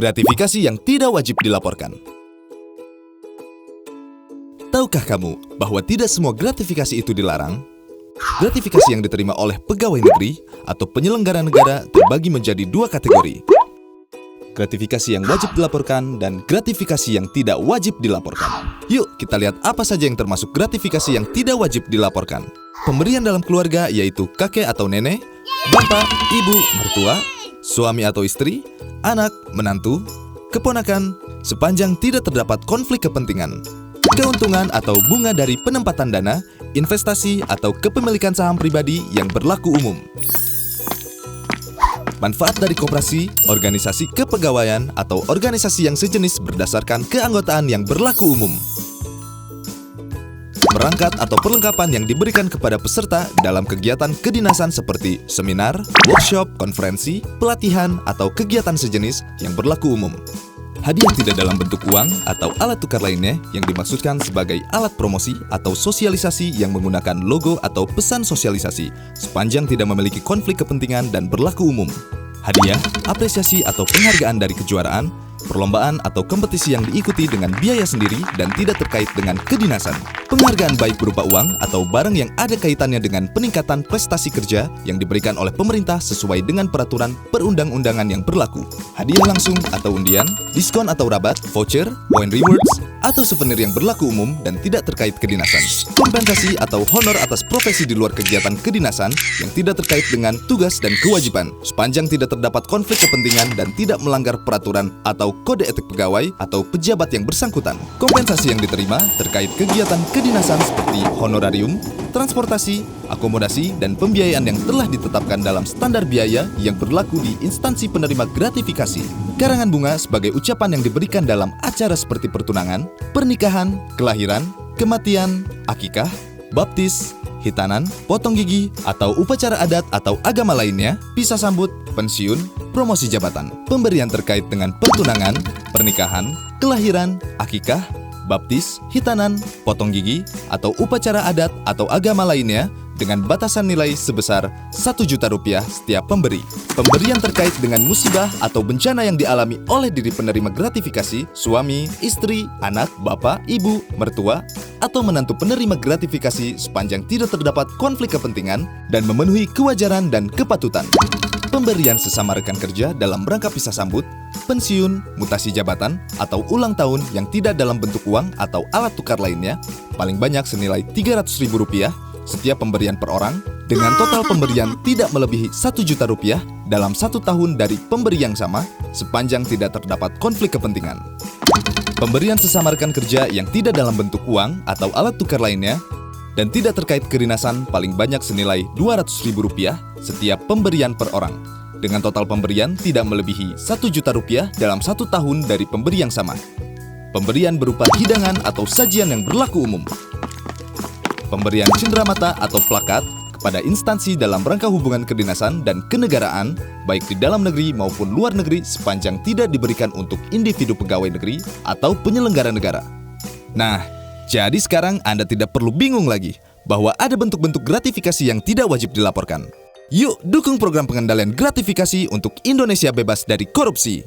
Gratifikasi yang tidak wajib dilaporkan. Tahukah kamu bahwa tidak semua gratifikasi itu dilarang? Gratifikasi yang diterima oleh pegawai negeri atau penyelenggara negara terbagi menjadi dua kategori. Gratifikasi yang wajib dilaporkan dan gratifikasi yang tidak wajib dilaporkan. Yuk kita lihat apa saja yang termasuk gratifikasi yang tidak wajib dilaporkan. Pemberian dalam keluarga yaitu kakek atau nenek, bapak, ibu, mertua, suami atau istri, anak, menantu, keponakan, sepanjang tidak terdapat konflik kepentingan. Keuntungan atau bunga dari penempatan dana, investasi atau kepemilikan saham pribadi yang berlaku umum. Manfaat dari koperasi, organisasi kepegawaian, atau organisasi yang sejenis berdasarkan keanggotaan yang berlaku umum. Perangkat atau perlengkapan yang diberikan kepada peserta dalam kegiatan kedinasan seperti seminar, workshop, konferensi, pelatihan, atau kegiatan sejenis yang berlaku umum. Hadiah tidak dalam bentuk uang atau alat tukar lainnya yang dimaksudkan sebagai alat promosi atau sosialisasi yang menggunakan logo atau pesan sosialisasi sepanjang tidak memiliki konflik kepentingan dan berlaku umum. Hadiah, apresiasi atau penghargaan dari kejuaraan, perlombaan atau kompetisi yang diikuti dengan biaya sendiri dan tidak terkait dengan kedinasan. Penghargaan baik berupa uang atau barang yang ada kaitannya dengan peningkatan prestasi kerja yang diberikan oleh pemerintah sesuai dengan peraturan perundang-undangan yang berlaku. Hadiah langsung atau undian, diskon atau rabat, voucher, point rewards, atau souvenir yang berlaku umum dan tidak terkait kedinasan. Kompensasi atau honor atas profesi di luar kegiatan kedinasan yang tidak terkait dengan tugas dan kewajiban, sepanjang tidak terdapat konflik kepentingan dan tidak melanggar peraturan atau kode etik pegawai atau pejabat yang bersangkutan. Kompensasi yang diterima terkait kegiatan kedinasan seperti honorarium, transportasi, akomodasi, dan pembiayaan yang telah ditetapkan dalam standar biaya yang berlaku di instansi penerima gratifikasi. Karangan bunga sebagai ucapan yang diberikan dalam acara seperti pertunangan, pernikahan, kelahiran, kematian, akikah, baptis, hitanan, potong gigi, atau upacara adat atau agama lainnya, pisah sambut, pensiun, promosi jabatan. Pemberian terkait dengan pertunangan, pernikahan, kelahiran, akikah, baptis, hitanan, potong gigi, atau upacara adat atau agama lainnya dengan batasan nilai sebesar Rp1.000.000 setiap pemberi. Pemberian terkait dengan musibah atau bencana yang dialami oleh diri penerima gratifikasi, suami, istri, anak, bapak, ibu, mertua, atau menantu penerima gratifikasi sepanjang tidak terdapat konflik kepentingan dan memenuhi kewajaran dan kepatutan. Pemberian sesama rekan kerja dalam rangka pisah sambut, pensiun, mutasi jabatan, atau ulang tahun yang tidak dalam bentuk uang atau alat tukar lainnya, paling banyak senilai Rp300.000 setiap pemberian per orang, dengan total pemberian tidak melebihi Rp1.000.000 dalam 1 tahun dari pemberi yang sama, sepanjang tidak terdapat konflik kepentingan. Pemberian sesama rekan kerja yang tidak dalam bentuk uang atau alat tukar lainnya, dan tidak terkait kedinasan paling banyak senilai Rp200.000 setiap pemberian per orang, dengan total pemberian tidak melebihi Rp1.000.000 dalam 1 tahun dari pemberi yang sama. Pemberian berupa hidangan atau sajian yang berlaku umum. Pemberian cenderamata atau plakat kepada instansi dalam rangka hubungan kedinasan dan kenegaraan, baik di dalam negeri maupun luar negeri sepanjang tidak diberikan untuk individu pegawai negeri atau penyelenggara negara. Nah, jadi sekarang Anda tidak perlu bingung lagi bahwa ada bentuk-bentuk gratifikasi yang tidak wajib dilaporkan. Yuk dukung program pengendalian gratifikasi untuk Indonesia bebas dari korupsi.